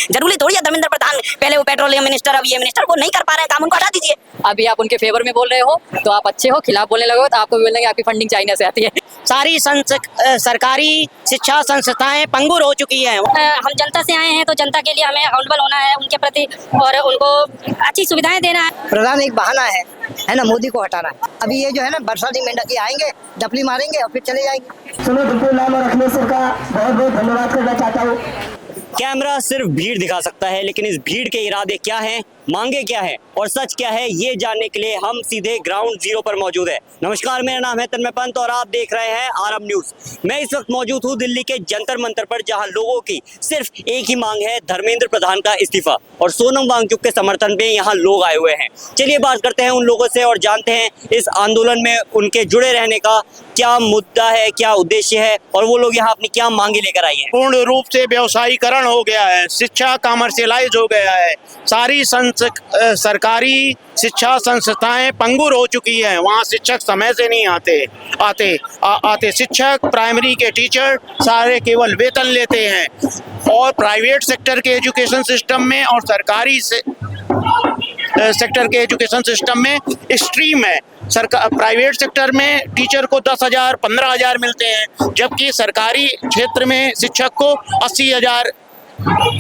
जरूरी थोड़ी है धर्मेंद्र प्रधान पहले वो पेट्रोलियम मिनिस्टर अब ये मिनिस्टर, वो नहीं कर पा रहे हैं काम, उनको हटा दीजिए। अभी आप उनके फेवर में बोल रहे हो तो आप अच्छे हो, खिलाफ बोलने लगे हो तो आपको भी बोलेंगे आपकी फंडिंग चाइना से आती है। सारी सरकारी शिक्षा संस्थाएं पंगुर हो चुकी हैं। हम जनता से आए हैं तो जनता के लिए हमें अकाउंटेबल होना है उनके प्रति और उनको अच्छी सुविधाएं देना है। प्रधान एक बहाना है ना, मोदी को हटाना है। अभी ये जो है ना बरसाती मेंढक आएंगे, डपली मारेंगे और फिर चले जाएंगे। सुनो, बिल्कुल नाम और अखिलेश सर का बहुत बहुत धन्यवाद करना चाहता हूँ। कैमरा सिर्फ भीड़ दिखा सकता है, लेकिन इस भीड़ के इरादे क्या हैं, मांगे क्या है और सच क्या है, ये जानने के लिए हम सीधे ग्राउंड जीरो पर मौजूद है। नमस्कार, मेरा नाम है तन्मय पंत और आप देख रहे हैं आरब न्यूज। मैं इस वक्त मौजूद हूँ दिल्ली के जंतर मंतर पर, जहां लोगों की सिर्फ एक ही मांग है, धर्मेंद्र प्रधान का इस्तीफा। और सोनम वांगचुक के समर्थन में यहाँ लोग आए हुए हैं। चलिए बात करते हैं उन लोगों से और जानते हैं इस आंदोलन में उनके जुड़े रहने का क्या मुद्दा है, क्या उद्देश्य है और वो लोग यहाँ अपनी क्या मांगे लेकर आई है। पूर्ण रूप से व्यवसायीकरण हो गया है, शिक्षा कमर्शियलाइज हो गया है, सारी सरकारी शिक्षा संस्थाएं पंगुर हो चुकी हैं। वहाँ शिक्षक समय से नहीं आते शिक्षक, प्राइमरी के टीचर सारे केवल वेतन लेते हैं। और प्राइवेट सेक्टर के एजुकेशन सिस्टम में और सरकारी सेक्टर के एजुकेशन सिस्टम में स्ट्रीम है। प्राइवेट सेक्टर में टीचर को 10,000 15,000 मिलते हैं, जबकि सरकारी क्षेत्र में शिक्षक को 80,000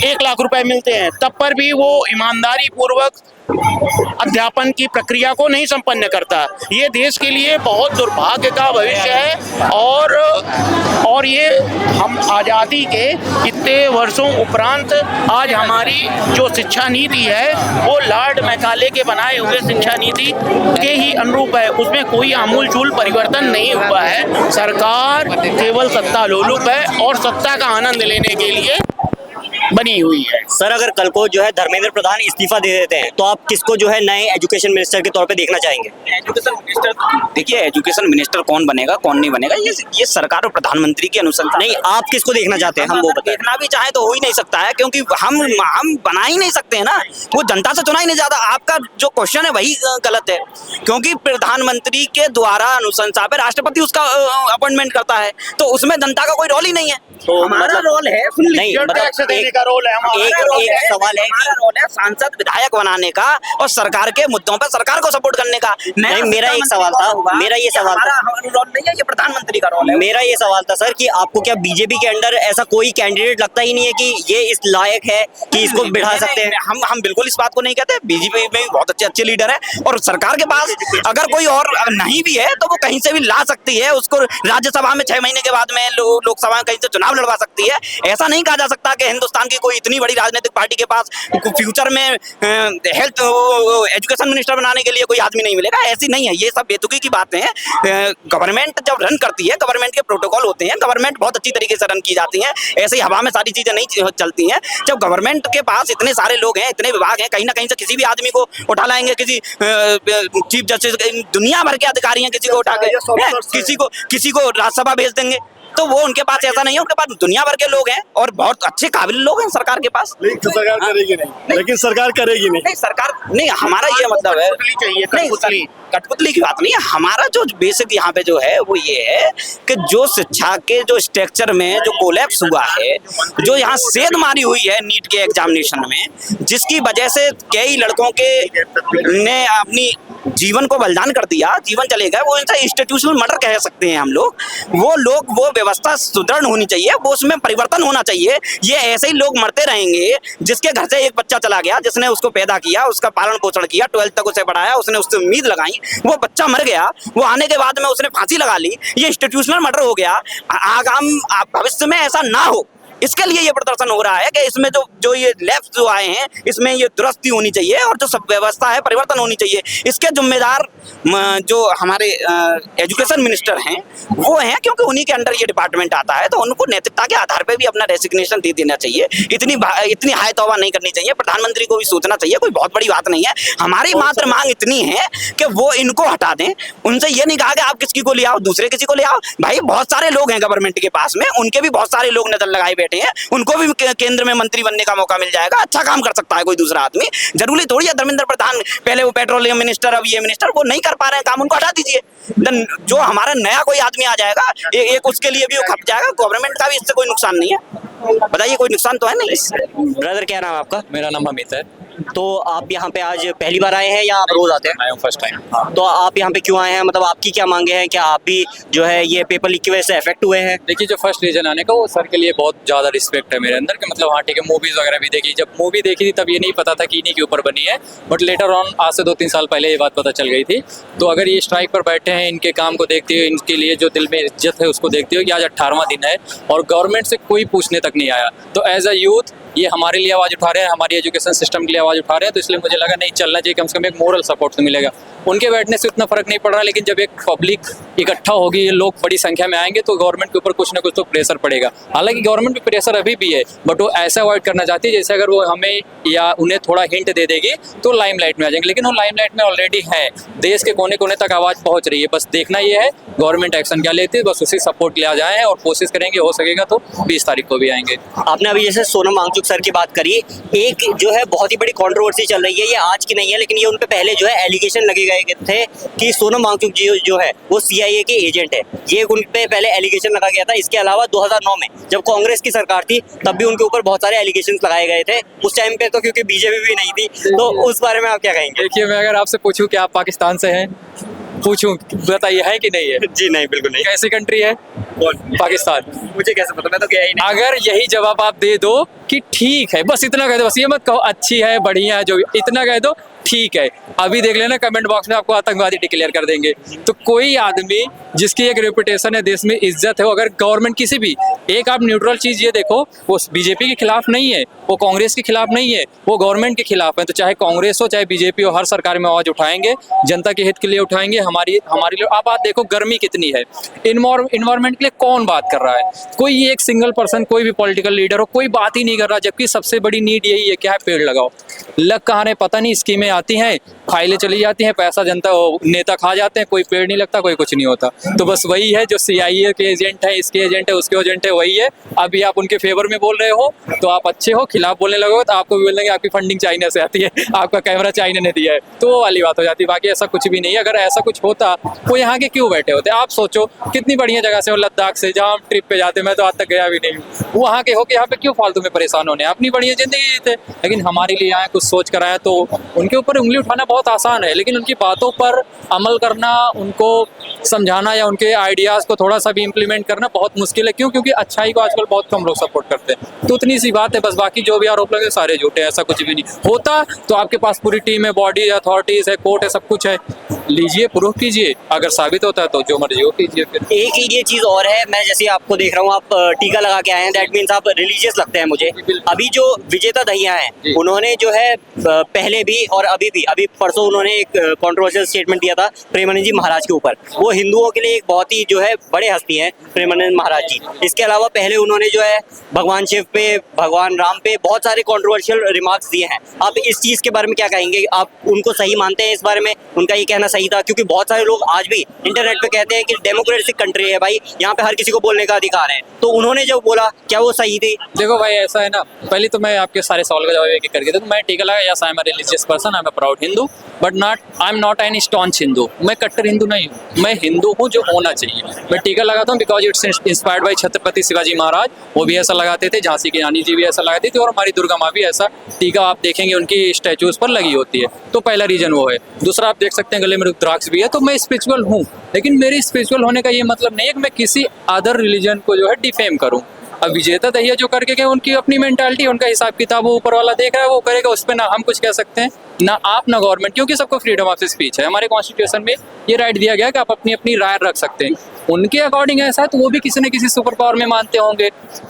1 लाख रुपए मिलते हैं। तब पर भी वो ईमानदारी पूर्वक अध्यापन की प्रक्रिया को नहीं संपन्न करता। ये देश के लिए बहुत दुर्भाग्य का भविष्य है। और ये हम आज़ादी के इतने वर्षों उपरांत आज हमारी जो शिक्षा नीति है वो लॉर्ड मैकाले के बनाए हुए शिक्षा नीति के ही अनुरूप है। उसमें कोई आमूलचूल परिवर्तन नहीं हुआ है। सरकार केवल सत्ता लोलुप है और सत्ता का आनंद लेने के लिए बनी हुई है। सर, अगर कल को जो है धर्मेंद्र प्रधान इस्तीफा दे देते हैं तो आप किसको जो है नए एजुकेशन मिनिस्टर के तौर पे देखना चाहेंगे? एजुकेशन मिनिस्टर, देखिए एजुकेशन मिनिस्टर कौन बनेगा कौन नहीं बनेगा ये सरकार और प्रधानमंत्री की अनुशंसा। नहीं, आप किसको देखना चाहते हैं? हम वो बताएं। देखना भी चाहे तो हो ही नहीं सकता है, क्योंकि हम बना ही नहीं सकते हैं ना, वो जनता से चुना ही नहीं जाता। आपका जो क्वेश्चन है वही गलत है, क्योंकि प्रधानमंत्री के द्वारा अनुशंसा पे राष्ट्रपति उसका अपॉइंटमेंट करता है, तो उसमें जनता का कोई रोल ही नहीं है। तो हमारा रोल है नहीं, मतलब रोल है एक सवाल है, हमारा रोल है सांसद विधायक बनाने का और सरकार के मुद्दों पर सरकार को सपोर्ट करने का। नहीं, मेरा एक सवाल था, मेरा ये सवाल था, रोल नहीं है, ये प्रधानमंत्री का रोल है। मेरा ये सवाल था सर कि आपको क्या बीजेपी के अंदर ऐसा कोई कैंडिडेट लगता ही नहीं है कि ये इस लायक है कि इसको बिठा सकते हैं? हम बिल्कुल इस बात को नहीं कहते। बीजेपी में भी बहुत अच्छे लीडर है और सरकार के पास अगर कोई और नहीं भी है तो वो कहीं से भी ला सकती है उसको। राज्यसभा में 6 महीने के बाद में लोकसभा में कहीं से चुनाव लड़वा सकती है। ऐसा नहीं कहा जा सकता कि हिंदुस्तान की कोई इतनी बड़ी राजनीतिक पार्टी के पास फ्यूचर में हेल्थ एजुकेशन मिनिस्टर बनाने के लिए कोई आदमी नहीं मिलेगा। ऐसी नहीं है, ये सब बेतुकी की बातें हैं। गवर्नमेंट जब रन करती है, गवर्नमेंट के प्रोटोकॉल होते हैं, गवर्नमेंट बहुत अच्छी तरीके से रन की जाती है। ऐसे ही हवा में सारी चीजें नहीं चलती हैं। जब गवर्नमेंट के पास इतने सारे लोग हैं, इतने विभाग हैं, कहीं ना कहीं से किसी भी आदमी को उठा लाएंगे, किसी चीफ जस्टिस, दुनिया भर के अधिकारी हैं, किसी को उठा के किसी को राज्यसभा भेज देंगे। तो वो उनके पास ऐसा नहीं है, उनके पास दुनिया भर के लोग हैं और बहुत अच्छे काबिल लोग हैं सरकार के पास। लेकिन सरकार करेगी नहीं, लेकिन सरकार करेगी नहीं। सरकार नहीं, हमारा ये मतलब है नहीं, कठपुतली की बात नहीं है। हमारा जो बेसिक यहाँ पे जो है वो ये है कि जो शिक्षा के जो स्ट्रक्चर में जो कोलैप्स हुआ है, जो यहाँ सेध मारी हुई है नीट के एग्जामिनेशन में, जिसकी वजह से कई लड़कों के ने अपनी जीवन को बलिदान कर दिया, जीवन चले गए, वो इनसे इंस्टीट्यूशनल मर्डर कह सकते हैं हम लोग। वो व्यवस्था सुदृढ़ होनी चाहिए, वो उसमें परिवर्तन होना चाहिए। ये ऐसे ही लोग मरते रहेंगे जिसके घर से एक बच्चा चला गया, जिसने उसको पैदा किया, उसका पालन पोषण किया, 12th तक उसे पढ़ाया, उसने उससे उम्मीद लगाई, वो बच्चा मर गया, वो आने के बाद में उसने फांसी लगा ली, ये इंस्टीट्यूशनल मर्डर हो गया। आगाम भविष्य में ऐसा ना हो, इसके लिए ये प्रदर्शन हो रहा है कि इसमें जो ये लैब्स जो आए हैं, इसमें ये दुरुस्ती होनी चाहिए और जो सब व्यवस्था है परिवर्तन होनी चाहिए। इसके जिम्मेदार जो हमारे एजुकेशन मिनिस्टर हैं वो हैं, क्योंकि उन्हीं के अंडर ये डिपार्टमेंट आता है, तो उनको नैतिकता के आधार पर भी अपना रेसिग्नेशन दे देना चाहिए। इतनी हाय तौबा नहीं करनी चाहिए। प्रधानमंत्री को भी सोचना चाहिए, कोई बहुत बड़ी बात नहीं है। हमारी मात्र मांग इतनी है कि वो इनको हटा दें। उनसे ये नहीं कहा कि आप किसी को ले आओ, दूसरे किसी को ले आओ। भाई बहुत सारे लोग हैं गवर्नमेंट के पास में, उनके भी बहुत सारे लोग नजर लगाए बैठे हैं उनको भी केंद्र में मंत्री बनने का मौका मिल जाएगा। अच्छा काम कर सकता है कोई दूसरा आदमी, जरूरी थोड़ी है धर्मेंद्र प्रधान पहले वो पेट्रोलियम मिनिस्टर अब ये मिनिस्टर, वो नहीं कर पा रहे हैं काम, उनको हटा दीजिए। जो हमारा नया कोई आदमी आ जाएगा एक उसके लिए भी वो खप जाएगा, गवर्नमेंट का भी इससे कोई नुकसान नहीं है। बताइए कोई नुकसान तो है नहीं इससे। ब्रदर क्या नाम है आपका? मेरा नाम अमित है। तो आप यहाँ पे आज पहली बार आए हैं या आप रोज आते हैं? आया हूँ फर्स्ट टाइम। तो आप यहाँ पे क्यों आए हैं, मतलब आपकी क्या मांगे हैं? क्या आप भी जो है ये पेपर लीक की वजह से अफेक्ट हुए हैं? देखिए जो फर्स्ट रीजन आने का वो सर के लिए बहुत ज़्यादा रिस्पेक्ट है मेरे अंदर कि मतलब हाँ ठीक है, मूवीज़ वगैरह भी देखी, जब मूवी देखी थी तब ये नहीं पता था कि इन्हीं के ऊपर बनी है, बट लेटर ऑन आज से 2-3 साल पहले ये बात पता चल गई थी। तो अगर ये स्ट्राइक पर बैठे हैं, इनके काम को देखते हुए, इनके लिए जो दिल में इज्जत है उसको देखते हुए कि आज 18वां दिन है और गवर्नमेंट से कोई पूछने तक नहीं आया, तो एज अ यूथ ये हमारे लिए आवाज़ उठा रहे हैं, हमारी एजुकेशन सिस्टम के लिए आवाज़ उठा रहे हैं, तो इसलिए मुझे लगा नहीं चलना चाहिए, कम से कम एक मोरल सपोर्ट तो मिलेगा। उनके बैठने से उतना फर्क नहीं पड़ रहा, लेकिन जब एक पब्लिक इकट्ठा होगी, ये लोग बड़ी संख्या में आएंगे तो गवर्नमेंट के ऊपर कुछ ना कुछ तो प्रेशर पड़ेगा। हालांकि गवर्नमेंट पे प्रेशर अभी भी है, बट वो ऐसा अवॉइड करना चाहती है जैसे अगर वो हमें या उन्हें थोड़ा हिंट दे देगी तो लाइमलाइट में आ जाएंगे, लेकिन वो लाइमलाइट में ऑलरेडी है, देश के कोने कोने तक आवाज़ पहुँच रही है। बस देखना ये है गवर्नमेंट एक्शन क्या लेती है, बस उसी सपोर्ट ले आ जाए और कोशिश करेंगे, हो सकेगा तो 20 तारीख को भी आएंगे। आपने अभी जैसे सोनम वांगचुक सर की बात करी, एक जो है बहुत ही बड़ी कंट्रोवर्सी चल रही है, ये आज की नहीं है, लेकिन ये उन पे पहले जो है एलिगेशन लगे गए थे कि सोनम वांगचुक जी जो है वो CIA के एजेंट है, ये उन पे पहले एलिगेशन लगा गया था। इसके अलावा 2009 में जब कांग्रेस की सरकार थी तब भी उनके ऊपर बहुत सारे एलिगेशन लगाए गए थे, उस टाइम पे तो क्योंकि बीजेपी भी नहीं थी। तो उस बारे में आप क्या कहेंगे? देखिए मैं अगर आपसे पूछूं कि आप पाकिस्तान से हैं, पूछूं बताइए है कि नहीं है? जी नहीं, बिल्कुल नहीं। कैसी कंट्री है पाकिस्तान? मुझे कैसे पता, मैं तो गया ही नहीं। अगर यही जवाब आप दे दो कि ठीक है, बस इतना कह दो, बस ये मत कहो अच्छी है बढ़िया है, जो भी इतना कह दो ठीक है, अभी देख लेना कमेंट बॉक्स में आपको आतंकवादी डिक्लेयर कर देंगे। तो कोई आदमी जिसकी एक रेपुटेशन है, देश में इज्जत है, वो अगर गवर्नमेंट किसी भी एक, आप न्यूट्रल चीज़ ये देखो, वो बीजेपी के खिलाफ नहीं है, वो कांग्रेस के खिलाफ नहीं है, वो गवर्नमेंट के खिलाफ है। तो चाहे कांग्रेस हो चाहे बीजेपी हो, हर सरकार में आवाज़ उठाएंगे, जनता के हित के लिए उठाएंगे। हमारी लिए आप बात देखो गर्मी कितनी है, इन्वायरमेंट के लिए कौन बात कर रहा है? कोई एक सिंगल पर्सन, कोई भी पॉलिटिकल लीडर हो, कोई बात ही नहीं कर रहा, जबकि सबसे बड़ी नीड यही है, क्या है? पेड़ लगाओ। लग कहाँ रहे पता नहीं, स्कीमें आती हैं, फाइलें चली जाती हैं, पैसा जनता नेता खा जाते हैं, कोई पेड़ नहीं लगता, कोई कुछ नहीं होता। तो बस वही है जो CIA के एजेंट है, इसके एजेंट है, उसके एजेंट है, वही है। अभी आप उनके फेवर में बोल रहे हो तो आप अच्छे हो, खिलाफ बोलने लगोगे तो आपको भी बोल देंगे आपकी फंडिंग चाइना से आती है, आपका कैमरा चाइना ने दिया है, तो वो वाली बात हो जाती है। बाकी ऐसा कुछ भी नहीं है। अगर ऐसा कुछ होता वो यहाँ के क्यों बैठे होते? आप सोचो कितनी बढ़िया जगह से, लद्दाख से जहाँ हम ट्रिप पे जाते, मैं तो आज तक गया भी नहीं हूँ, वहाँ के हो के यहाँ पे क्यों फालतू में परेशान होने, अपनी बढ़िया जिंदगी जीते। लेकिन हमारे लिए आए, कुछ सोच कर आए, तो उनके ऊपर उंगली उठाना बहुत आसान है, लेकिन उनकी बातों पर अमल करना, उनको समझाना या उनके आइडियाज़ को थोड़ा सा भी इम्प्लीमेंट करना बहुत मुश्किल है। क्यों? क्योंकि अच्छाई को आजकल बहुत कम लोग सपोर्ट करते हैं। तो उतनी सी बात है बस, बाकी जो भी आरोप लगे सारे झूठे हैं, ऐसा कुछ भी नहीं होता। तो आपके पास पूरी टीम है, बॉडी, अथॉरिटीज़ है, कोर्ट है, सब कुछ है, लीजिए, प्रूफ कीजिए, अगर साबित होता है तो जो मर्जी हो कीजिए। फिर एक ये चीज़ और है, मैं जैसे आपको देख रहा हूँ, आप टीका लगा के आए हैं, दैट मीन्स आप रिलीजियस लगते हैं मुझे। अभी जो विजेता दहिया हैं, उन्होंने जो है पहले भी और अभी परसों उन्होंने एक कंट्रोवर्शियल स्टेटमेंट दिया था प्रेमानंद जी महाराज के ऊपर। वो हिंदुओं के लिए एक बहुत ही जो है बड़े हस्ती हैं प्रेमानंद महाराज जी। इसके अलावा पहले उन्होंने जो है भगवान शिव पे, भगवान राम पे बहुत सारे कंट्रोवर्शियल रिमार्क्स दिए हैं। आप इस चीज़ के बारे में क्या कहेंगे? आप उनको सही मानते हैं? इस बारे में उनका ये कहना सही था? क्योंकि बहुत सारे लोग आज भी इंटरनेट पे कहते हैं कि डेमोक्रेटिक कंट्री है भाई, यहाँ पे हर किसी को बोलने का अधिकार है, तो उन्होंने जब बोला क्या वो सही थी? देखो भाई ऐसा है ना, पहले तो मैं आपके सारे सवाल का जवाब एक करके दूं। मैं टीका लगा, yes I am a religious person, I am a proud Hindu, but I am not an staunch Hindu. मैं कट्टर हिंदू नहीं हूँ, मैं हिंदू हूँ जो होना चाहिए। मैं टीका लगाता हूँ because it's inspired by Chhatrapati Shivaji Maharaj, वो भी ऐसा लगाते थे, झांसी की रानी जी भी ऐसा लगाती थी, और हमारी दुर्गा माँ भी ऐसा टीका आप देखेंगे उनकी स्टैचूज पर लगी होती है। तो पहला रीजन वो है। दूसरा, आप देख सकते हैं गले में रुद्राक्ष भी है। तो मैं स्पिरिचुअल हूँ, लेकिन मेरी स्पिरिचुअल होने का ये मतलब नहीं है कि मैं किसी अदर रिलीजन को जो है डिफेम करूँ। अब विजेता दहिया जो करके गए, उनकी अपनी मेंटालिटी, उनका हिसाब किताब वो ऊपर वाला देख रहा है, वो करेगा, उस पर ना हम कुछ कह सकते हैं, ना आप ना गवर्नमेंट, क्योंकि सबको फ्रीडम ऑफ स्पीच है। हमारे कॉन्स्टिट्यूशन में ये राइट दिया गया है कि आप अपनी अपनी राय रख सकते हैं। उनके अकॉर्डिंग ऐसा है तो वो भी किसी न किसी सुपर पावर में मानते होंगे,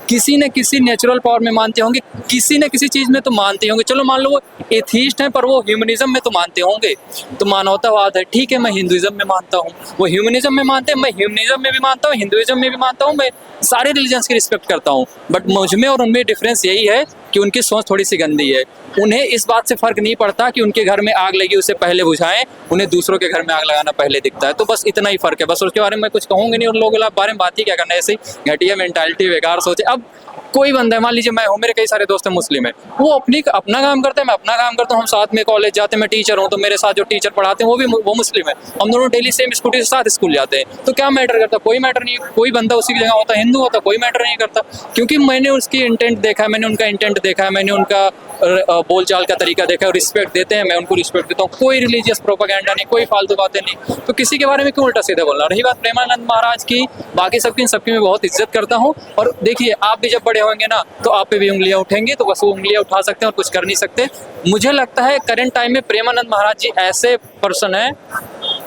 किसी न किसी नेचुरल पावर में मानते होंगे, किसी न किसी चीज़ में तो मानते होंगे। चलो मान लो वो एथीस्ट हैं पर वो ह्यूमनिज्म में तो मानते होंगे, तो मानवतावाद है, ठीक है। मैं हिंदुइज्म में मानता हूँ, वो ह्यूमनिज्म में मानते हैं, मैं ह्यूमनिज्म में भी मानता हूँ, हिंदुइज्म में भी मानता हूँ, मैं सारे रिलीजन्स की रिस्पेक्ट करता हूँ। बट मुझ में और उनमें डिफरेंस यही है कि उनकी सोच थोड़ी सी गंदी है। उन्हें इस बात से फर्क नहीं पड़ता कि उनके घर में आग लगी उसे पहले बुझाएं, उन्हें दूसरों के घर में आग लगाना पहले दिखता है। तो बस इतना ही फर्क है, बस उसके बारे में कुछ कहूँगी नहीं। उन लोगों के बारे में बात ही क्या करना है, ऐसे ही घटिया मेंटालिटी, बेकार सोचे। अब कोई बंदा है, मान लीजिए मैं हूँ, मेरे कई सारे दोस्त हैं मुस्लिम है, वो अपना काम करते हैं, मैं अपना काम करता हूँ, हम साथ में कॉलेज जाते हैं, मैं टीचर हूँ तो मेरे साथ जो टीचर पढ़ाते हैं वो मुस्लिम है, हम दोनों डेली सेम स्कूटी के साथ स्कूल जाते हैं। तो क्या मैटर करता? कोई मैटर नहीं। कोई बंदा उसी की जगह होता है, हिंदू होता, कोई मैटर नहीं करता, क्योंकि मैंने उसकी इंटेंट देखा है, मैंने उनका इंटेंट देखा है, मैंने उनका बोलचाल का तरीका देखा है, रिस्पेक्ट देते हैं, मैं उनको रिस्पेक्ट देता हूँ। कोई रिलीजियस प्रोपेगेंडा नहीं, कोई फालतू बातें नहीं। तो किसी के बारे में क्यों उल्टा सीधा बोलना? रही बात प्रेमानंद महाराज की, बाकी सबकी मैं बहुत इज्जत करता हूँ। और देखिए, आप भी जब बड़े होंगे ना तो आप पे भी उंगलियां उठेंगी, तो बस वो उंगलियां उठा सकते हैं और कुछ कर नहीं सकते। मुझे लगता है करंट टाइम में प्रेमानंद महाराज जी ऐसे पर्सन है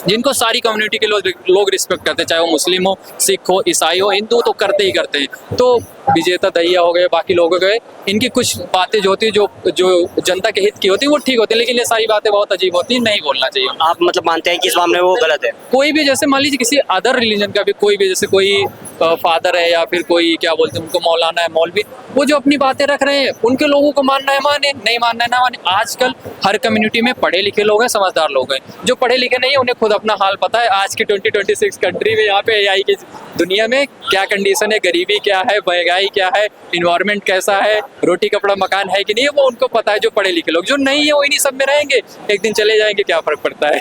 जिनको सारी कम्युनिटी के लोग रिस्पेक्ट करते हैं, चाहे वो मुस्लिम हो, सिख हो, ईसाई हो, हिंदू, तो करते ही करते हैं। तो विजेता दहिया हो गए, बाकी लोग हो गए, इनकी कुछ बातें जो होती है जो जनता के हित की होती है वो ठीक होती है, लेकिन ये सारी बातें बहुत अजीब होती है, नहीं बोलना चाहिए। आप मतलब मानते हैं कि इस मामले में वो गलत है? कोई भी, जैसे मान लीजिए किसी अदर रिलीजन का भी कोई भी, जैसे कोई फादर है या फिर कोई क्या बोलते हैं उनको मौलाना है, मौलवी, वो जो अपनी बातें रख रहे हैं, उनके लोगों को मानना है माने, नहीं मानना है ना माने। आजकल हर कम्युनिटी में पढ़े लिखे लोग हैं, समझदार लोग हैं। जो पढ़े लिखे नहीं है उन्हें खुद अपना हाल पता है। आज की 2026 कंट्री में, यहाँ पे एआई की दुनिया में क्या कंडीशन है, गरीबी क्या है, महंगाई क्या है, इन्वायरमेंट कैसा है, रोटी कपड़ा मकान है कि नहीं, वो उनको पता है, जो पढ़े लिखे लोग। जो नहीं है वो इन्हीं सब में रहेंगे, एक दिन चले जाएंगे, क्या फर्क पड़ता है।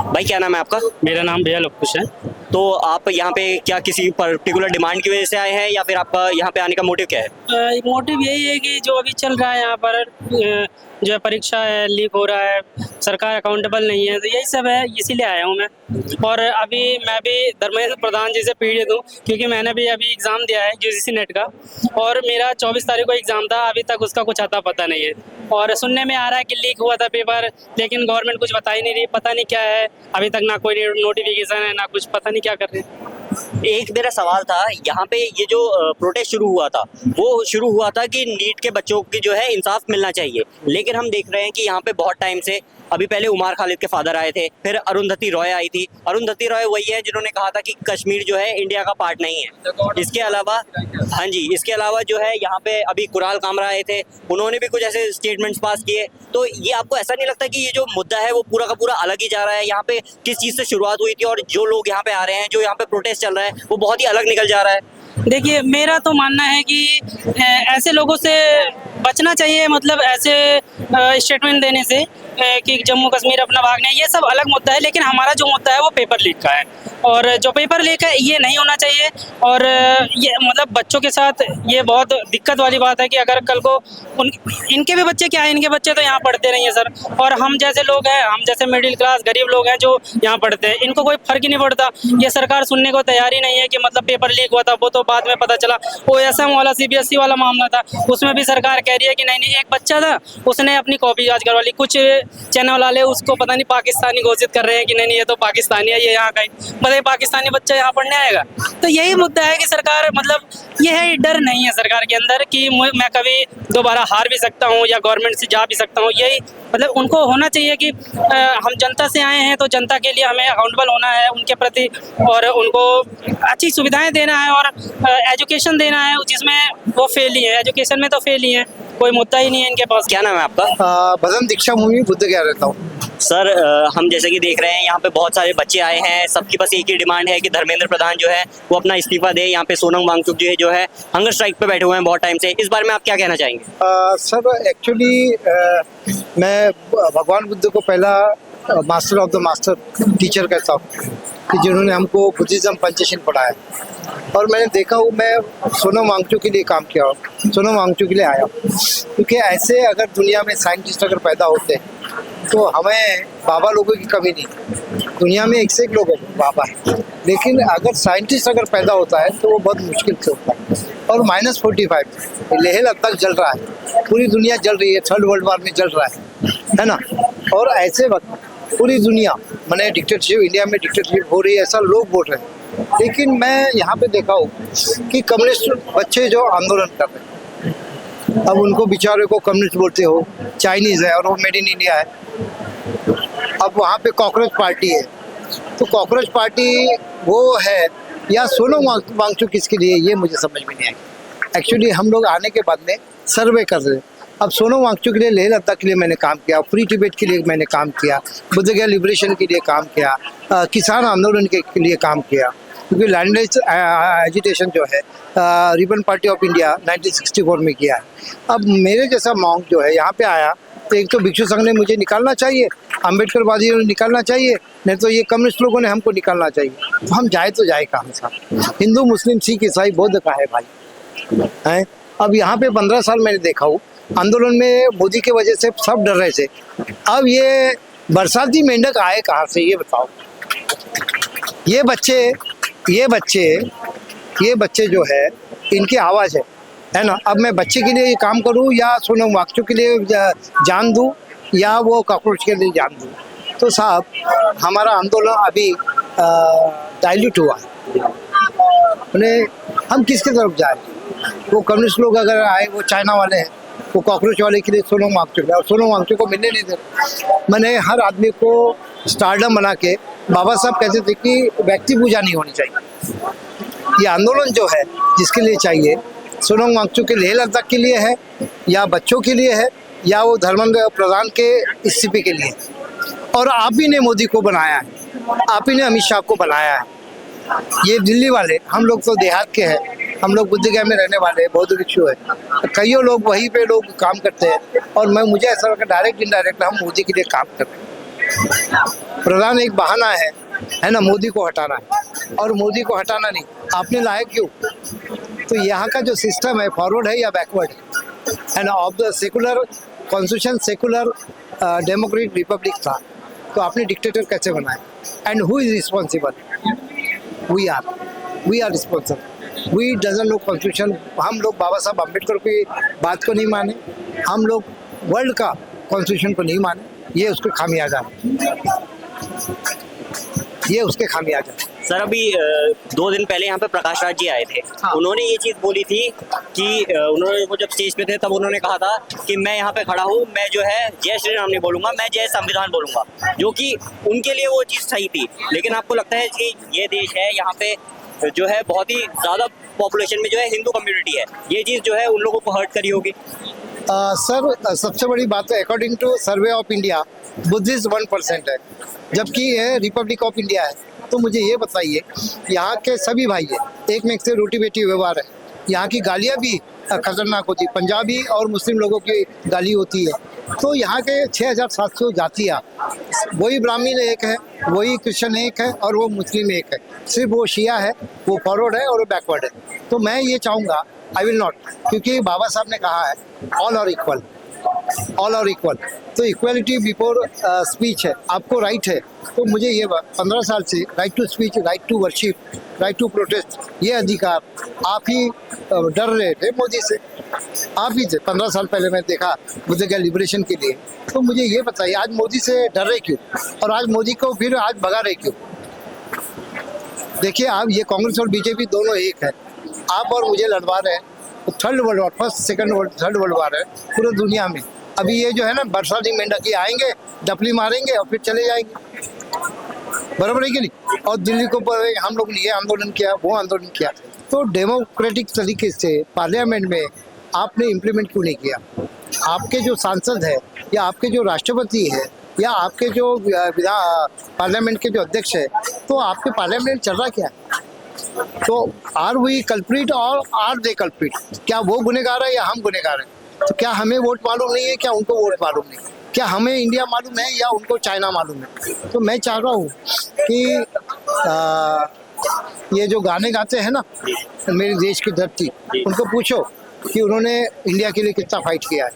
भाई क्या नाम है आपका? मेरा नाम भैया लवकुश है। तो आप यहाँ पे क्या किसी पर्टिकुलर डिमांड की वजह से आए हैं या फिर आपका यहाँ पे आने का मोटिव क्या है? मोटिव यही है कि जो अभी चल रहा है यहाँ पर, जो है परीक्षा है, लीक हो रहा है, सरकार अकाउंटेबल नहीं है, तो यही सब है, इसीलिए आया हूँ मैं। और अभी मैं भी धर्मेंद्र प्रधान जी से पीड़ित हूँ, क्योंकि मैंने भी अभी एग्ज़ाम दिया है यूजीसी नेट का, और मेरा 24 तारीख को एग्ज़ाम था, अभी तक उसका कुछ अता पता नहीं है। और सुनने में आ रहा है कि लीक हुआ था पेपर, लेकिन गवर्नमेंट कुछ बता ही नहीं रही, पता नहीं क्या है अभी तक, ना कोई नोटिफिकेशन है ना कुछ, पता नहीं क्या कर रहे हैं। एक मेरा सवाल था, यहाँ पे ये जो प्रोटेस्ट शुरू हुआ था वो शुरू हुआ था कि नीट के बच्चों की जो है इंसाफ मिलना चाहिए, लेकिन हम देख रहे हैं कि यहाँ पे बहुत टाइम से, अभी पहले उमर खालिद के फादर आए थे, फिर अरुंधति रॉय आई थी। अरुंधति रॉय वही है जिन्होंने कहा था कि कश्मीर जो है इंडिया का पार्ट नहीं है। इसके अलावा, हाँ जी, इसके अलावा जो है यहाँ पे अभी कुराल कामरा आए थे, उन्होंने भी कुछ ऐसे स्टेटमेंट्स पास किए। तो ये आपको ऐसा नहीं लगता कि ये जो मुद्दा है वो पूरा का पूरा अलग ही जा रहा है? यहाँ पे किस चीज़ से शुरुआत हुई थी और जो लोग यहाँ पे आ रहे हैं, जो यहाँ पे प्रोटेस्ट चल रहा है, वो बहुत ही अलग निकल जा रहा है? देखिए, मेरा तो मानना है कि ऐसे लोगों से बचना चाहिए, मतलब ऐसे स्टेटमेंट देने से कि जम्मू कश्मीर अपना भागना है, ये सब अलग मुद्दा है। लेकिन हमारा जो मुद्दा है वो पेपर लीक का है, और जो पेपर लीक है ये नहीं होना चाहिए। और ये मतलब बच्चों के साथ ये बहुत दिक्कत वाली बात है कि अगर कल को इनके भी बच्चे, क्या है, इनके बच्चे तो यहाँ पढ़ते नहीं है सर, और हम जैसे लोग हैं, हम जैसे मिडिल क्लास गरीब लोग हैं जो यहाँ पढ़ते हैं, इनको कोई फर्क ही नहीं पड़ता। ये सरकार सुनने को तैयार ही नहीं है कि मतलब पेपर लीक हुआ था, वो तो बाद में पता चला। OSM वाला CBSE वाला मामला था, उसमें भी सरकार कह रही है कि नहीं, एक बच्चा था उसने अपनी कॉपी जांच करवा ली, कुछ चैनल वाले उसको पता नहीं पाकिस्तानी घोषित कर रहे हैं कि नहीं ये तो पाकिस्तानी है, ये यहाँ का ही, बताइए पाकिस्तानी बच्चा यहाँ पढ़ने आएगा? तो यही मुद्दा है कि सरकार, मतलब ये है, डर नहीं है सरकार के अंदर कि मैं कभी दोबारा हार भी सकता हूँ या गवर्नमेंट से जा भी सकता हूँ। यही मतलब उनको होना चाहिए कि हम जनता से आए हैं तो जनता के लिए हमें अकाउंटेबल होना है उनके प्रति, और उनको अच्छी सुविधाएं देना है और एजुकेशन देना है, जिसमें वो फेल ही है, एजुकेशन में तो फेल ही है, कोई मुद्दा ही नहीं है इनके पास। क्या नाम है आपका? भजन दीक्षा मूवी बुद्ध गया रहता हूँ सर। हम जैसे कि देख रहे हैं यहाँ पे बहुत सारे बच्चे आए हैं, सबकी बस एक ही डिमांड है कि धर्मेंद्र प्रधान जो है वो अपना इस्तीफा दे। यहाँ पे सोनम वांगचुक जी जो है हंगर स्ट्राइक पे बैठे हुए हैं बहुत टाइम से, इस बारे में आप क्या कहना चाहेंगे? सर एक्चुअली मैं भगवान बुद्ध को पहला master of the master teacher कहता हूँ कि जिन्होंने हमको बुद्धिज्म पंचशील पढ़ाया, और मैंने देखा हूँ, मैं सोनम वांगचुक के लिए काम किया हूँ, सोनम वांगचुक के लिए आया हूँ, क्योंकि ऐसे अगर दुनिया में साइंटिस्ट अगर पैदा होते तो हमें बाबा लोगों की कमी नहीं। दुनिया में एक से एक लोग हैं बाबा है, लेकिन अगर साइंटिस्ट अगर पैदा होता है तो वो बहुत मुश्किल से होता है। और -45 लेह लद्दाख जल रहा है, पूरी दुनिया जल रही है, 3rd वर्ल्ड वॉर में जल रहा है ना। और ऐसे वक्त पूरी दुनिया मैंने डिक्टेटरशिप, इंडिया में डिक्टेटरशिप हो रही है ऐसा लोग बोल रहे हैं, लेकिन मैं यहाँ पे देखा हूँ कि कम्युनिस्ट बच्चे जो आंदोलन कर रहे हैं, अब उनको बेचारे को कम्युनिस्ट बोलते हो, चाइनीज़ है और वो मेड इन इंडिया है। अब वहाँ पे कॉकरोच पार्टी है, तो कॉकरोच पार्टी वो है या सोनम वांगचुक किसके लिए, ये मुझे समझ में नहीं आया। एक्चुअली हम लोग आने के बाद में सर्वे कर रहे हैं। अब सोनम वांगचुक के लिए, लेह लद्दाख के लिए मैंने काम किया, फ्री टिबेट के लिए मैंने काम किया, बुद्धगया लिबरेशन के लिए काम किया, किसान आंदोलन के लिए काम किया, क्योंकि लैंडलेस एजिटेशन जो है रिपन पार्टी ऑफ इंडिया 1964 में किया है। अब मेरे जैसा मॉन्क जो है यहाँ पे आया, तो एक तो भिक्षु संघ ने मुझे निकालना चाहिए, अम्बेडकरवादियों ने निकालना चाहिए, नहीं तो ये कम्युनिस्ट लोगों ने हमको निकालना चाहिए। तो हम जाए तो जाए कहाँ साहब? हिंदू, मुस्लिम, सिख, ईसाई, बौद्ध का है भाई हैं। अब यहाँ पे 15 साल मैंने देखा हूँ आंदोलन में मोदी के वजह से सब डर रहे थे। अब ये बरसाती मेंढक आए कहाँ से, ये बताओ। ये बच्चे जो है इनकी आवाज़ है ना। अब मैं बच्चे के लिए ये काम करूं या सोनम वांगचुक के लिए जान दूं या वो कॉकरोच के लिए जान दूं? तो साहब हमारा आंदोलन अभी डाइल्यूट हुआ है। हम किसके तरफ जाए? वो कम्युनिस्ट लोग अगर आए, वो चाइना वाले हैं, वो कॉकरोच वाले के लिए सोनम वांगचुक है, और सोनम वांगचुक को मिलने नहीं दे रहे। मैंने हर आदमी को स्टारडम बना के, बाबा साहब कहते थे कि व्यक्ति पूजा नहीं होनी चाहिए। ये आंदोलन जो है जिसके लिए चाहिए, सोनम वांगचुक के लेह लद्दाख के लिए है या बच्चों के लिए है या वो धर्मेंद्र प्रधान के इस्तीफे के लिए है। और आप ही ने मोदी को बनाया है, आप ही ने अमित शाह को बनाया है। ये दिल्ली वाले, हम लोग तो देहात के हैं, हम लोग बुद्धगया में रहने वाले बौद्ध भिक्षु है, कईयों लोग वहीं पे लोग काम करते हैं। और मुझे ऐसा लगा डायरेक्ट इनडायरेक्ट हम मोदी के लिए काम कर रहे हैं। प्रधान एक बहाना है ना, मोदी को हटाना है, और मोदी को हटाना नहीं। आपने लाया क्यों? तो यहाँ का जो सिस्टम है फॉरवर्ड है या बैकवर्ड है ना। Of the secular constitution, secular democratic republic था, तो आपने डिक्टेटर कैसे बनाया? And who is responsible? We are responsible. We doesn't know constitution. हम लोग बाबा साहब अम्बेडकर की बात को नहीं माने, हम लोग वर्ल्ड का कॉन्स्टिट्यूशन को नहीं माने। ये उसके खामियाजा है। सर अभी 2 दिन पहले यहाँ पे प्रकाश राज जी आए थे। हाँ। उन्होंने ये चीज़ बोली थी कि उन्होंने, वो जब स्टेज पे थे तब उन्होंने कहा था कि मैं यहाँ पे खड़ा हूँ, मैं जो है जय श्री राम नहीं बोलूँगा, मैं जय संविधान बोलूँगा, जो कि उनके लिए वो चीज़ सही थी। लेकिन आपको लगता है कि ये देश है, यहाँ पे जो है बहुत ही ज़्यादा पॉपुलेशन में जो है हिंदू कम्युनिटी है, ये चीज़ जो है उन लोगों को हर्ट करी होगी? सर सबसे बड़ी बात है, according to survey of India Buddhist 1% है, जबकि ये रिपब्लिक ऑफ इंडिया है। तो मुझे ये बताइए, यहाँ के सभी भाई है, एक में से रोटी बेटी व्यवहार है। यहाँ की गालियाँ भी खतरनाक होती, पंजाबी और मुस्लिम लोगों की गाली होती है। तो यहाँ के 6700 जातियाँ, वही ब्राह्मण एक है, वही क्रिश्चियन एक है और वो मुस्लिम एक है। सिर्फ वो शिया है, वो फॉरवर्ड है और वो बैकवर्ड है। तो मैं ये चाहूँगा, आई विल नॉट, क्योंकि बाबा साहब ने कहा है all are equal, all are equal. तो इक्वलिटी बिफोर स्पीच है, आपको राइट है। तो मुझे ये 15 साल से right to speech, right to worship, right to protest, ये अधिकार आप ही डर रहे थे मोदी से, आप ही थे। 15 साल पहले मैं देखा बुद्धगया लिबरेशन के लिए। तो मुझे ये बताइए, आज मोदी से डर रहे क्यों, और आज मोदी को फिर आज भगा रहे क्यों? देखिए, आप ये कांग्रेस और बीजेपी दोनों एक है, आप और मुझे लड़वा रहे हैं। तो third world war, first second world third world war है पूरे दुनिया में। अभी ये जो है ना बरसाती मेंढक ये आएंगे, डपली मारेंगे और फिर चले जाएंगे, बराबर है कि नहीं? और दिल्ली को हम लोग ने ये आंदोलन किया, वो आंदोलन किया। तो डेमोक्रेटिक तरीके से पार्लियामेंट में आपने इम्प्लीमेंट क्यों नहीं किया? आपके जो सांसद है या आपके जो राष्ट्रपति है या आपके जो पार्लियामेंट के जो अध्यक्ष है, तो आपके पार्लियामेंट चल रहा क्या है? तो आर वी कल्प्रिट और आर दे कल्प्रिट? क्या वो गुनहगार है या हम गुनहगार हैं? तो क्या हमें वोट मालूम नहीं है, क्या उनको वोट मालूम नहीं? क्या हमें इंडिया मालूम है या उनको चाइना मालूम है? तो मैं चाह रहा हूँ कि ये जो गाने गाते हैं ना मेरे देश की धरती, उनको पूछो कि उन्होंने इंडिया के लिए कितना फाइट किया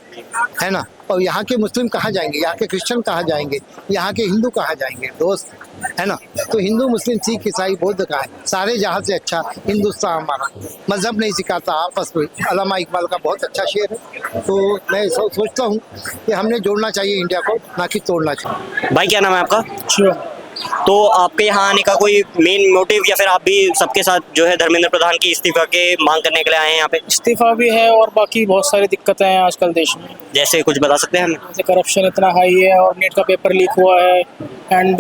है ना। और यहाँ के मुस्लिम कहाँ जाएंगे, यहाँ के क्रिश्चियन कहाँ जाएंगे, यहाँ के हिंदू कहाँ जाएंगे? दोस्त है ना। तो हिंदू मुस्लिम सिख ईसाई बौद्ध का है, सारे जहाँ से अच्छा हिंदुस्तान हमारा। मजहब नहीं सिखाता आपस में, अल्लामा इकबाल का बहुत अच्छा शेर है। तो मैं सोचता हूँ कि हमने जोड़ना चाहिए इंडिया को, ना कि तोड़ना चाहिए। भाई क्या नाम है आपका? तो आपके यहाँ आने का कोई मेन मोटिव, या फिर आप भी सबके साथ जो है धर्मेंद्र प्रधान की इस्तीफा के मांग करने के लिए आए हैं यहाँ पे? इस्तीफा भी है और बाकी बहुत सारी दिक्कतें हैं आजकल देश में। जैसे कुछ बता सकते हैं हमें? जैसे करप्शन इतना हाई है और नीट का पेपर लीक हुआ है एंड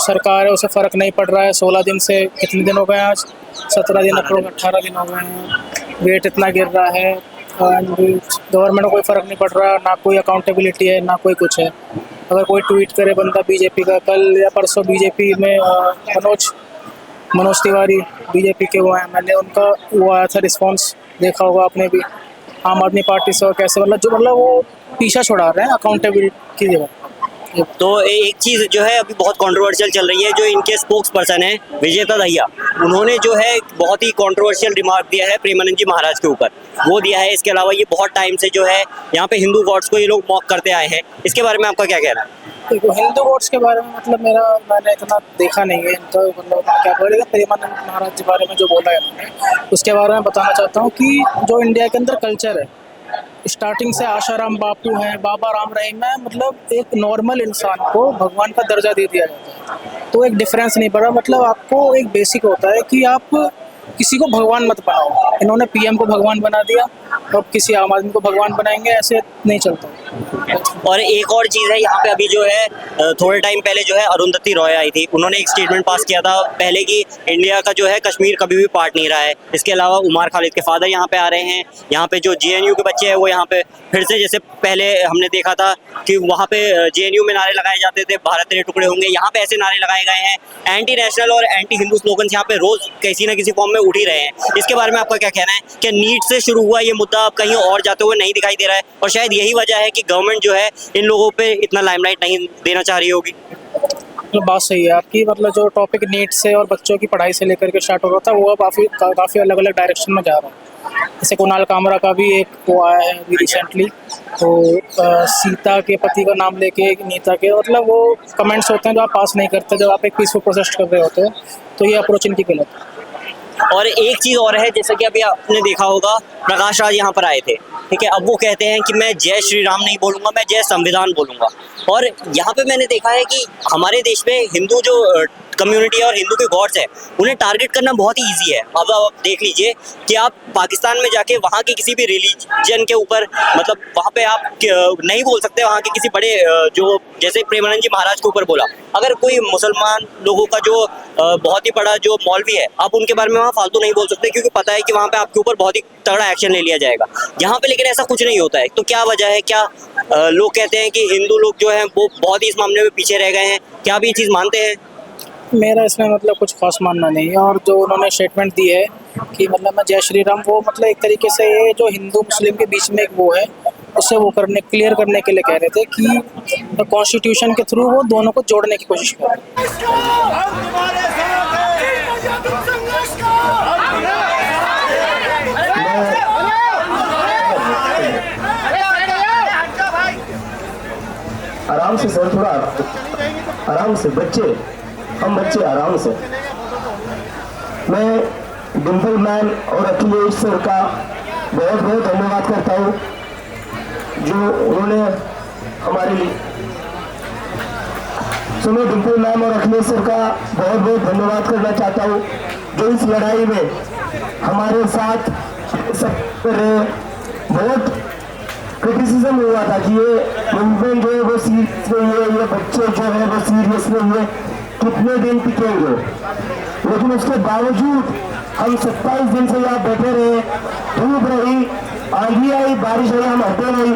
सरकार है उसे फ़र्क नहीं पड़ रहा है। 16 दिन से कितने दिन हो गए आज? 17 दिन, अप्रोक्स 18 दिन हो गए हैं। वेट इतना गिर रहा है एंड गवर्नमेंट को कोई फ़र्क नहीं पड़ रहा, ना कोई अकाउंटेबिलिटी है ना कोई कुछ है। अगर कोई ट्वीट करे बंदा बीजेपी का, कल या परसों बीजेपी में मनोज तिवारी बीजेपी के वो एमएलए, उनका वो आया था रिस्पांस, देखा होगा आपने भी। आम आदमी पार्टी से कैसे मतलब वो पीछा छुड़ा रहे हैं अकाउंटेबिलिटी की जगह। तो एक चीज़ जो है अभी बहुत कंट्रोवर्शियल चल रही है, जो इनके स्पोक्स पर्सन है विजेता दहिया, उन्होंने जो है बहुत ही कंट्रोवर्शियल रिमार्क दिया है प्रेमानंद जी महाराज के ऊपर, वो दिया है। इसके अलावा ये बहुत टाइम से जो है यहाँ पे हिंदू गॉड्स को ये लोग मॉक करते आए हैं। इसके बारे में आपका क्या कहना है? देखो, हिंदू गॉड्स के बारे में मतलब मैंने इतना देखा नहीं है, तो मतलब क्या बोलेगा, प्रेमानंद महाराज के बारे में जो बोला है उन्होंने, उसके बारे में बताना चाहता हूँ कि जो इंडिया के अंदर कल्चर है, स्टार्टिंग से आशाराम बापू हैं, बाबा राम रहीम है, मतलब एक नॉर्मल इंसान को भगवान का दर्जा दे दिया जाता है। तो एक डिफरेंस नहीं पड़ा, मतलब आपको एक बेसिक होता है कि आप किसी को भगवान मत बनाओ। इन्होंने पीएम को भगवान बना दिया, अब किसी आम आदमी को भगवान बनाएंगे, ऐसे नहीं चलता। और एक और चीज़ है यहाँ पे, अभी जो है थोड़े टाइम पहले जो है अरुंधति रॉय आई थी, उन्होंने एक स्टेटमेंट पास किया था पहले कि इंडिया का जो है कश्मीर कभी भी पार्ट नहीं रहा है। इसके अलावा उमर खालिद के फादर यहाँ पे आ रहे हैं, यहाँ पे जो जेएनयू के बच्चे हैं वो यहाँ पे फिर से, जैसे पहले हमने देखा था कि वहाँ पे जेएनयू में नारे लगाए जाते थे भारत तेरे टुकड़े होंगे, यहाँ पे ऐसे नारे लगाए गए हैं। एंटी नेशनल और एंटी हिंदू स्लोगन्स यहाँ पे रोज किसी न किसी फॉर्म में उठ ही रहे हैं। इसके बारे में आपका क्या कहना है कि नीट से शुरू हुआ ये मुद्दा अब कहीं और जाते हुए नहीं दिखाई दे रहा है, और शायद यही वजह है कि गवर्नमेंट जो है इन लोगों पे इतना लाइमलाइट नहीं देना चाह रही होगी? तो बात सही है आपकी, मतलब जो टॉपिक नीट से और बच्चों की पढ़ाई से लेकर के स्टार्ट हो रहा था, वो काफ़ी अलग अलग डायरेक्शन में जा रहा है। जैसे कुणाल कामरा का भी एक वो आया है अभी रिसेंटली, तो सीता के पति का नाम लेके एक नेता के, मतलब वो कमेंट्स होते हैं जो आप पास नहीं करते जब आप एक पीसफुल प्रोटेस्ट कर रहे होते हो, तो ये अप्रोच इनकी गलत है। और एक चीज़ और है, जैसा कि अभी आपने देखा होगा प्रकाश राज यहाँ पर आए थे, ठीक है, अब वो कहते हैं कि मैं जय श्री राम नहीं बोलूँगा, मैं जय संविधान बोलूँगा। और यहाँ पे मैंने देखा है कि हमारे देश में हिंदू जो कम्युनिटी है और हिंदू के गॉड्स हैं, उन्हें टारगेट करना बहुत ही ईजी है। अब आप देख लीजिए कि आप पाकिस्तान में जाके वहाँ के किसी भी रिलीजन के ऊपर, मतलब वहाँ पे आप नहीं बोल सकते वहाँ के किसी बड़े जो, जैसे प्रेमानंद जी महाराज के ऊपर बोला, अगर कोई मुसलमान लोगों का जो बहुत ही बड़ा जो मौलवी है, आप उनके बारे में वहाँ फालतू नहीं बोल सकते, क्योंकि पता है कि वहाँ पे आपके ऊपर बहुत ही तगड़ा एक्शन ले लिया जाएगा। यहाँ पे लेकिन ऐसा कुछ नहीं होता है। तो क्या वजह है? क्या लोग कहते हैं कि हिंदू लोग जो हैं वो बहुत ही इस मामले में पीछे रह गए हैं? क्या आप ये चीज़ मानते हैं? मेरा इसमें मतलब कुछ खास मानना नहीं है। और जो उन्होंने स्टेटमेंट दी है कि मतलब मैं जय श्री राम, वो मतलब एक तरीके से ये जो हिंदू मुस्लिम के बीच में एक वो है, उससे वो क्लियर करने के लिए कह रहे थे कि कॉन्स्टिट्यूशन के थ्रू वो दोनों को जोड़ने की कोशिश कर रहे हैं। आराम से सर, थोड़ा आराम से, बच्चे हम बच्चे आराम से। मैं डिम्पल मैन और अखिलेश सर का बहुत बहुत धन्यवाद करता हूँ, जो उन्होंने हमारे लिए, मैं डिम्पल मैम और अखिलेश सर का बहुत बहुत धन्यवाद करना चाहता हूँ, जो इस लड़ाई में हमारे साथ सब रहे। बहुत क्रिटिसिज्म हुआ था कि ये मूवमेंट जो है वो सीरियस नहीं है, ये बच्चे जो है वो सीरियस नहीं है, कितने दिन टिकेंगे। लेकिन उसके बावजूद हम 27 दिन से यहाँ बैठे रहे, धूप रही, आंधी आई, बारिश आई, हम हटे नहीं।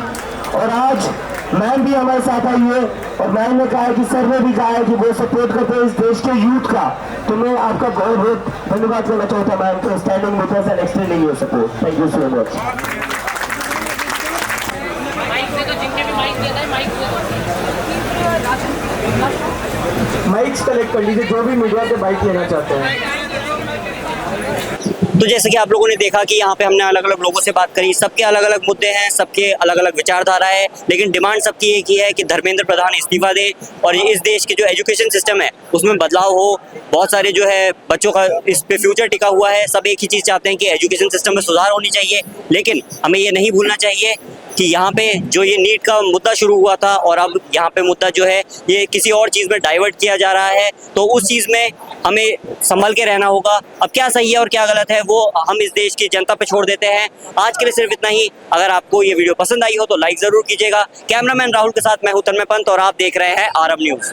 और आज मैम भी हमारे साथ आई है, और मैम ने कहा है कि सर ने भी कहा है कि वो सपोर्ट करते हैं इस देश के यूथ का। तो मैं आपका बहुत बहुत धन्यवाद करना चाहता हूँ ma'am, for standing with us and extending your support. Thank you so much. Mics collect कर लीजिए, जो भी मीडिया के बाइक लेना चाहते हैं। तो जैसे कि आप लोगों ने देखा कि यहाँ पे हमने अलग अलग लोगों से बात करी, सबके अलग अलग मुद्दे हैं, सबके अलग अलग विचारधारा है, लेकिन डिमांड सबकी एक ही है कि धर्मेंद्र प्रधान इस्तीफा दे और इस देश के जो एजुकेशन सिस्टम है उसमें बदलाव हो। बहुत सारे जो है बच्चों का इस पे फ्यूचर टिका हुआ है, सब एक ही चीज़ चाहते हैं कि एजुकेशन सिस्टम में सुधार होनी चाहिए। लेकिन हमें ये नहीं भूलना चाहिए कि यहाँ पे जो ये नीट का मुद्दा शुरू हुआ था और अब यहाँ पे मुद्दा जो है ये किसी और चीज़ में डाइवर्ट किया जा रहा है, तो उस चीज़ में हमें संभल के रहना होगा। अब क्या सही है और क्या गलत है वो हम इस देश की जनता पे छोड़ देते हैं। आज के लिए सिर्फ इतना ही। अगर आपको ये वीडियो पसंद आई हो तो लाइक ज़रूर कीजिएगा। कैमरामैन राहुल के साथ मैं हूं तन्मय पंत और आप देख रहे हैं आरब न्यूज़।